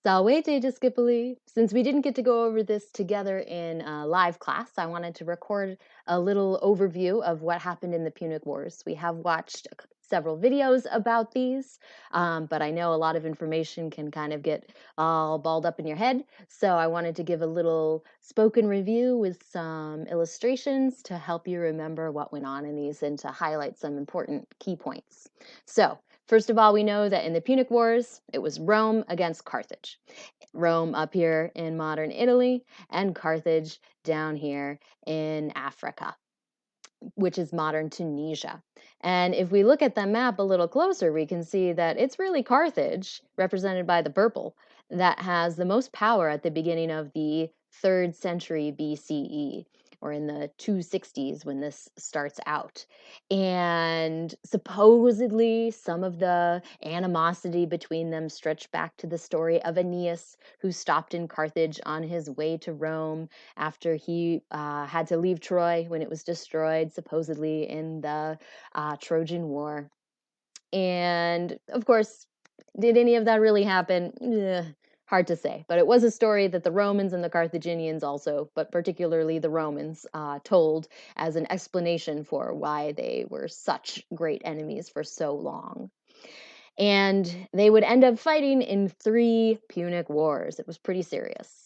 Salvete discipoli. Since we didn't get to go over this together in live class, I wanted to record a little overview of what happened in the Punic Wars. We have watched several videos about these, but I know a lot of information can kind of get all balled up in your head. So I wanted to give a little spoken review with some illustrations to help you remember what went on in these and to highlight some important key points. So first of all, we know that in the Punic Wars, it was Rome against Carthage. Rome up here in modern Italy, and Carthage down here in Africa, which is modern Tunisia. And if we look at the map a little closer, we can see that it's really Carthage, represented by the purple, that has the most power at the beginning of the 3rd century BCE, or in the 260s when this starts out. And supposedly some of the animosity between them stretched back to the story of Aeneas, who stopped in Carthage on his way to Rome after he had to leave Troy when it was destroyed, supposedly in the Trojan War. And of course, did any of that really happen? Hard to say, but it was a story that the Romans and the Carthaginians also, but particularly the Romans, told as an explanation for why they were such great enemies for so long. And they would end up fighting in 3 Punic Wars. It was pretty serious.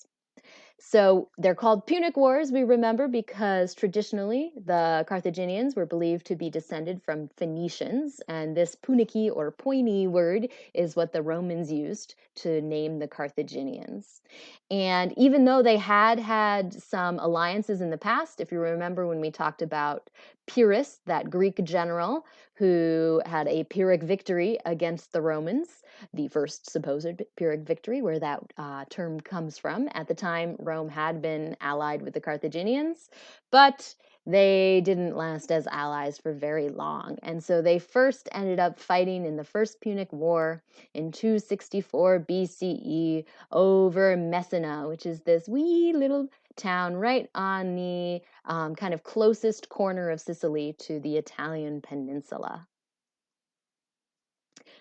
So they're called Punic Wars, we remember, because traditionally the Carthaginians were believed to be descended from Phoenicians, and this Punici or Poini word is what the Romans used to name the Carthaginians. And even though they had some alliances in the past, if you remember when we talked about Pyrrhus, that Greek general who had a Pyrrhic victory against the Romans, the first supposed Pyrrhic victory, where that term comes from. At the time, Rome had been allied with the Carthaginians, but they didn't last as allies for very long. And so they first ended up fighting in the First Punic War in 264 BCE over Messina, which is this wee little town right on the kind of closest corner of Sicily to the Italian peninsula.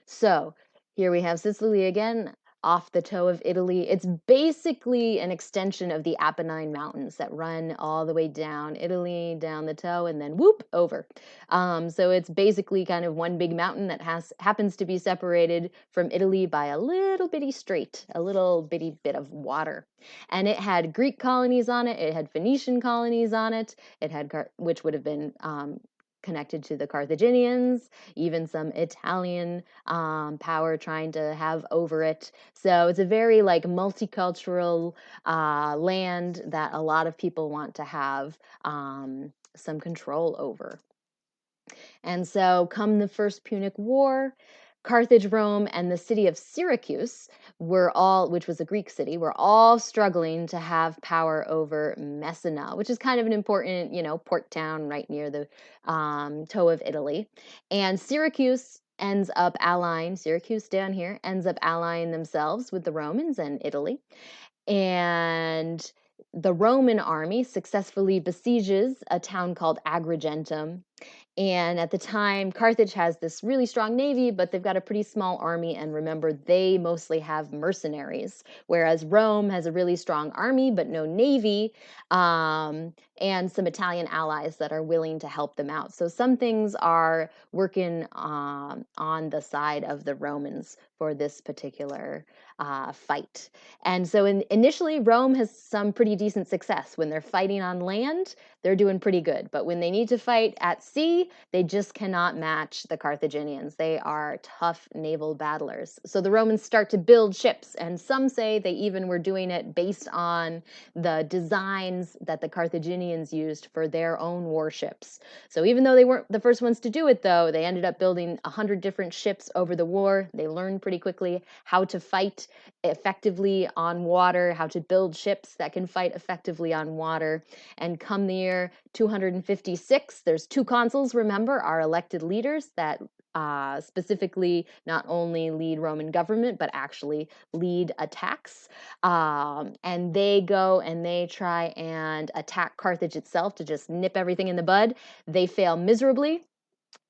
So here we have Sicily again, off the toe of Italy. It's basically an extension of the Apennine Mountains that run all the way down Italy, down the toe, and then whoop, over. So it's basically kind of one big mountain that happens to be separated from Italy by a little bitty strait, a little bitty bit of water. And it had Greek colonies on it. It had Phoenician colonies on it. It had, which would have been connected to the Carthaginians, even some Italian power trying to have over it. So it's a very like multicultural land that a lot of people want to have some control over. And so come the First Punic War, Carthage, Rome, and the city of Syracuse were all, which was a Greek city, were all struggling to have power over Messina, which is kind of an important, port town right near the toe of Italy. And Syracuse down here, ends up allying themselves with the Romans and Italy. And the Roman army successfully besieges a town called Agrigentum. And at the time, Carthage has this really strong navy, but they've got a pretty small army. And remember, they mostly have mercenaries, whereas Rome has a really strong army, but no navy, and some Italian allies that are willing to help them out. So some things are working on the side of the Romans for this particular fight. And so initially, Rome has some pretty decent success. When they're fighting on land, they're doing pretty good. But when they need to fight at sea, they just cannot match the Carthaginians. They are tough naval battlers. So the Romans start to build ships, and some say they even were doing it based on the designs that the Carthaginians used for their own warships. So even though they weren't the first ones to do it, though, they ended up building 100 different ships over the war. They learned pretty quickly how to fight effectively on water, how to build ships that can fight effectively on water. And come the year 256, there's 2 consuls, remember, our elected leaders that specifically not only lead Roman government, but actually lead attacks. And they go and they try and attack Carthage itself to just nip everything in the bud. They fail miserably.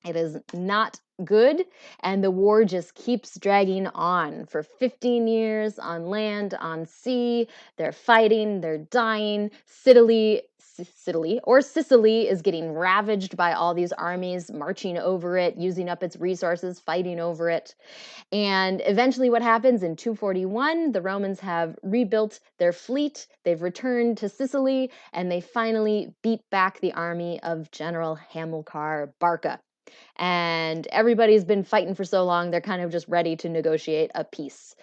It is not good, and the war just keeps dragging on for 15 years on land, on sea. They're fighting, they're dying. Sicily is getting ravaged by all these armies marching over it, using up its resources, fighting over it. And eventually, what happens in 241, the Romans have rebuilt their fleet, they've returned to Sicily, and they finally beat back the army of General Hamilcar Barca. And everybody's been fighting for so long, they're kind of just ready to negotiate a peace.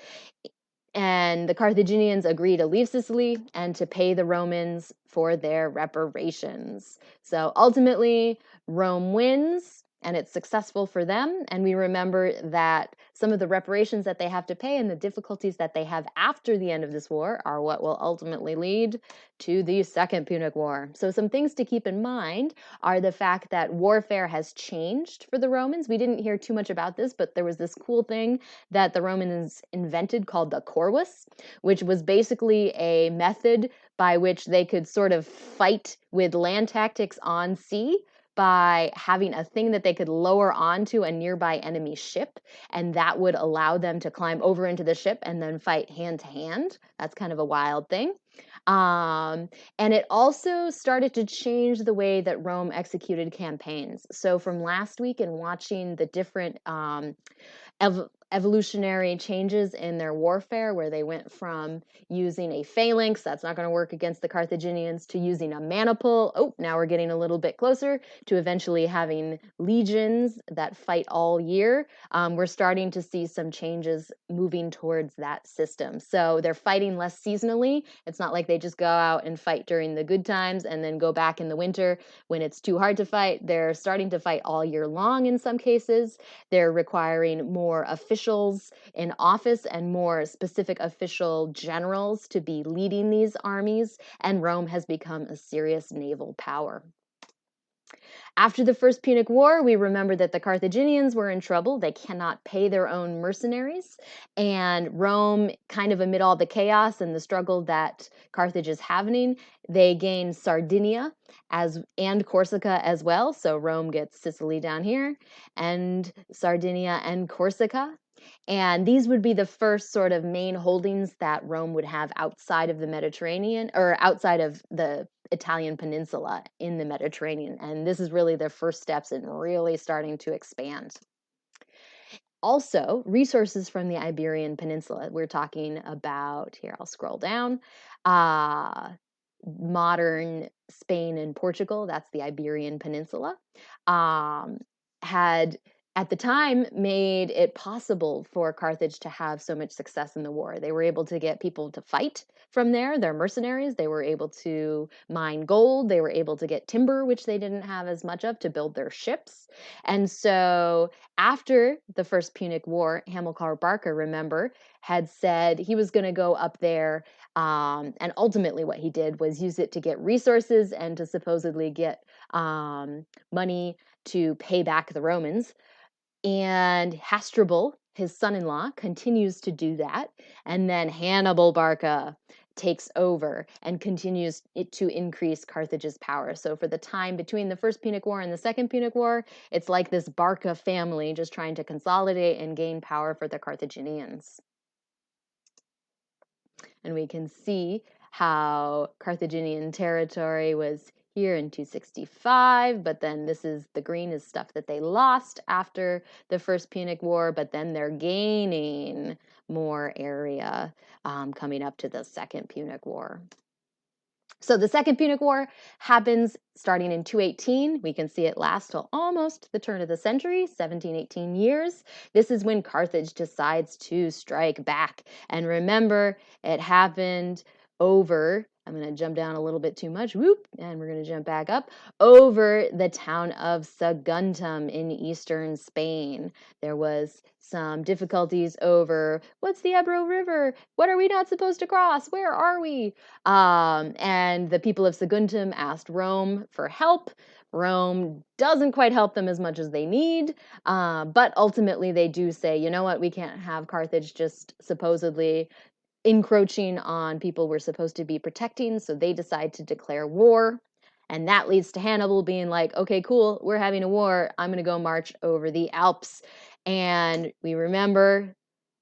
And the Carthaginians agree to leave Sicily and to pay the Romans for their reparations. So ultimately, Rome wins, and it's successful for them. And we remember that some of the reparations that they have to pay and the difficulties that they have after the end of this war are what will ultimately lead to the Second Punic War. So some things to keep in mind are the fact that warfare has changed for the Romans. We didn't hear too much about this, but there was this cool thing that the Romans invented called the corvus, which was basically a method by which they could sort of fight with land tactics on sea by having a thing that they could lower onto a nearby enemy ship, and that would allow them to climb over into the ship and then fight hand to hand. That's kind of a wild thing. And it also started to change the way that Rome executed campaigns. So from last week and watching the different evolutionary changes in their warfare, where they went from using a phalanx, that's not going to work against the Carthaginians, to using a maniple. Oh, now we're getting a little bit closer to eventually having legions that fight all year. We're starting to see some changes moving towards that system. So they're fighting less seasonally. It's not like they just go out and fight during the good times and then go back in the winter when it's too hard to fight. They're starting to fight all year long in some cases. They're requiring more officials in office and more specific official generals to be leading these armies, and Rome has become a serious naval power. After the First Punic War, we remember that the Carthaginians were in trouble. They cannot pay their own mercenaries. And Rome, kind of amid all the chaos and the struggle that Carthage is having, they gain Sardinia and Corsica as well. So Rome gets Sicily down here, and Sardinia and Corsica. And these would be the first sort of main holdings that Rome would have outside of the Mediterranean, or outside of the Italian peninsula in the Mediterranean. And this is really their first steps in really starting to expand. Also, resources from the Iberian Peninsula. We're talking about, here, I'll scroll down, modern Spain and Portugal, that's the Iberian Peninsula, had at the time made it possible for Carthage to have so much success in the war. They were able to get people to fight from there, their mercenaries. They were able to mine gold. They were able to get timber, which they didn't have as much of, to build their ships. And so after the First Punic War, Hamilcar Barca, remember, had said he was going to go up there, and ultimately what he did was use it to get resources and to supposedly get money to pay back the Romans. And Hasdrubal, his son-in-law, continues to do that. And then Hannibal Barca takes over and continues to increase Carthage's power. So for the time between the First Punic War and the Second Punic War, it's like this Barca family just trying to consolidate and gain power for the Carthaginians. And we can see how Carthaginian territory was here in 265, but then the green is stuff that they lost after the First Punic War, but then they're gaining more area coming up to the Second Punic War. So the Second Punic War happens starting in 218. We can see it last till almost the turn of the century, 17-18 years. This is when Carthage decides to strike back. And remember, it happened over, I'm going to jump down a little bit too much, whoop, and we're going to jump back up, over the town of Saguntum in eastern Spain. There was some difficulties over, what's the Ebro River? What are we not supposed to cross? Where are we? And the people of Saguntum asked Rome for help. Rome doesn't quite help them as much as they need, but ultimately they do say, you know what, we can't have Carthage just supposedly encroaching on people we're supposed to be protecting, so they decide to declare war. And that leads to Hannibal being like, okay, cool, we're having a war. I'm going to go march over the Alps. And we remember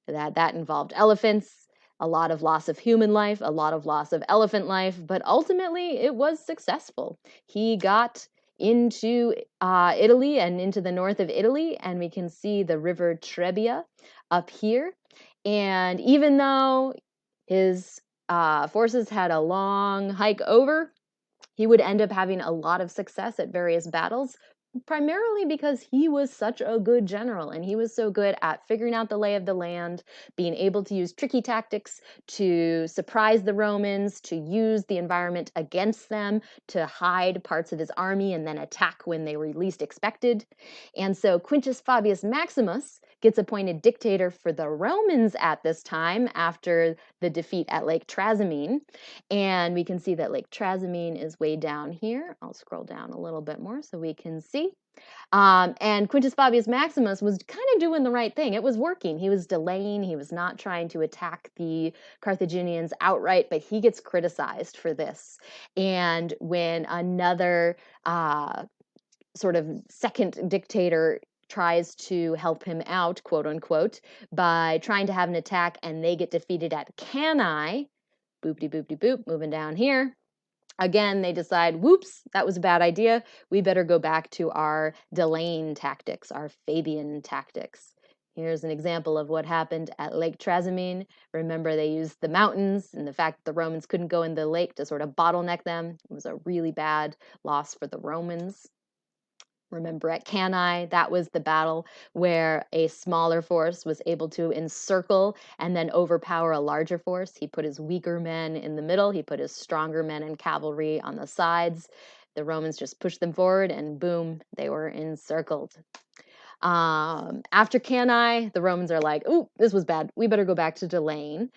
that involved elephants, a lot of loss of human life, a lot of loss of elephant life, but ultimately it was successful. He got into Italy and into the north of Italy, and we can see the river Trebbia up here. And even though his forces had a long hike over, he would end up having a lot of success at various battles, primarily because he was such a good general and he was so good at figuring out the lay of the land, being able to use tricky tactics to surprise the Romans, to use the environment against them, to hide parts of his army and then attack when they were least expected. And so Quintus Fabius Maximus gets appointed dictator for the Romans at this time after the defeat at Lake Trasimene. And we can see that Lake Trasimene is way down here. I'll scroll down a little bit more so we can see. And Quintus Fabius Maximus was kind of doing the right thing. It was working. He was delaying. He was not trying to attack the Carthaginians outright, but he gets criticized for this. And when another sort of second dictator tries to help him out, quote unquote, by trying to have an attack and they get defeated at Cannae, boopty boopty boop, moving down here. Again, they decide, whoops, that was a bad idea. We better go back to our delaying tactics, our Fabian tactics. Here's an example of what happened at Lake Trasimene. Remember, they used the mountains and the fact that the Romans couldn't go in the lake to sort of bottleneck them. It was a really bad loss for the Romans. Remember at Cannae, that was the battle where a smaller force was able to encircle and then overpower a larger force. He put his weaker men in the middle. He put his stronger men and cavalry on the sides. The Romans just pushed them forward and boom, they were encircled. After Cannae, the Romans are like, ooh, this was bad. We better go back to delaying.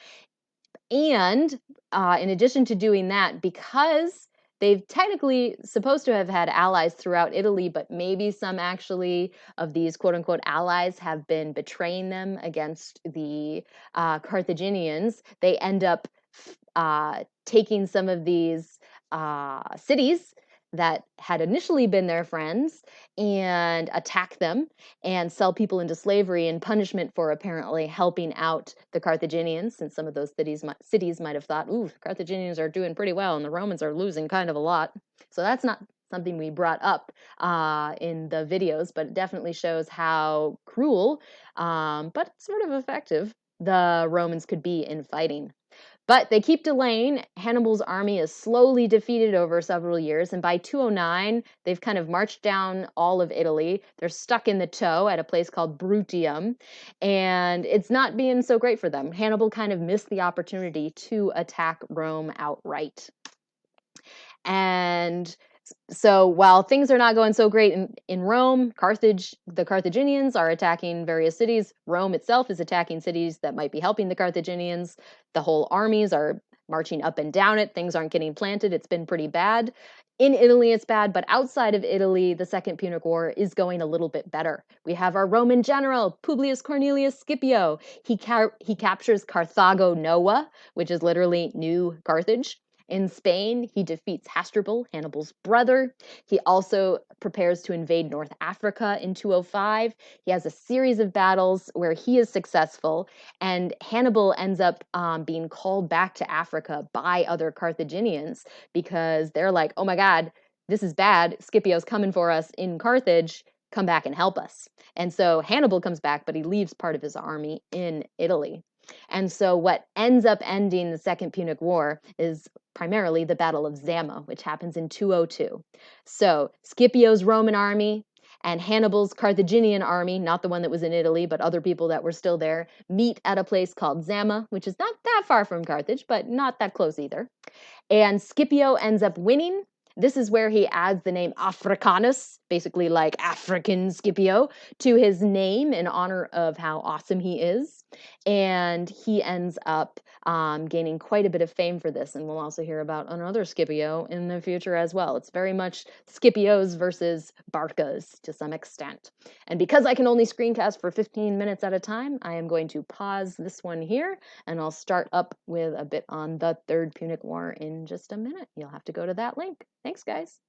And in addition to doing that, because they've technically supposed to have had allies throughout Italy, but maybe some actually of these quote unquote allies have been betraying them against the Carthaginians, they end up taking some of these cities that had initially been their friends and attack them and sell people into slavery in punishment for apparently helping out the Carthaginians, since some of those cities might have thought, ooh, the Carthaginians are doing pretty well and the Romans are losing kind of a lot. So that's not something we brought up in the videos, but it definitely shows how cruel, but sort of effective, the Romans could be in fighting. But they keep delaying. Hannibal's army is slowly defeated over several years, and by 209, they've kind of marched down all of Italy. They're stuck in the toe at a place called Bruttium, and it's not being so great for them. Hannibal kind of missed the opportunity to attack Rome outright. And so while things are not going so great in Rome, the Carthaginians are attacking various cities. Rome itself is attacking cities that might be helping the Carthaginians. The whole armies are marching up and down it. Things aren't getting planted. It's been pretty bad. In Italy, it's bad, but outside of Italy, the Second Punic War is going a little bit better. We have our Roman general, Publius Cornelius Scipio. He captures Carthago Nova, which is literally New Carthage. In Spain, he defeats Hasdrubal, Hannibal's brother. He also prepares to invade North Africa in 205. He has a series of battles where he is successful, and Hannibal ends up being called back to Africa by other Carthaginians because they're like, oh my God, this is bad. Scipio's coming for us in Carthage. Come back and help us. And so Hannibal comes back, but he leaves part of his army in Italy. And so what ends up ending the Second Punic War is primarily the Battle of Zama, which happens in 202. So Scipio's Roman army and Hannibal's Carthaginian army, not the one that was in Italy, but other people that were still there, meet at a place called Zama, which is not that far from Carthage, but not that close either. And Scipio ends up winning. This is where he adds the name Africanus, basically like African Scipio, to his name in honor of how awesome he is. And he ends up gaining quite a bit of fame for this. And we'll also hear about another Scipio in the future as well. It's very much Scipios versus Barcas to some extent. And because I can only screencast for 15 minutes at a time, I am going to pause this one here, and I'll start up with a bit on the Third Punic War in just a minute. You'll have to go to that link. Thanks, guys.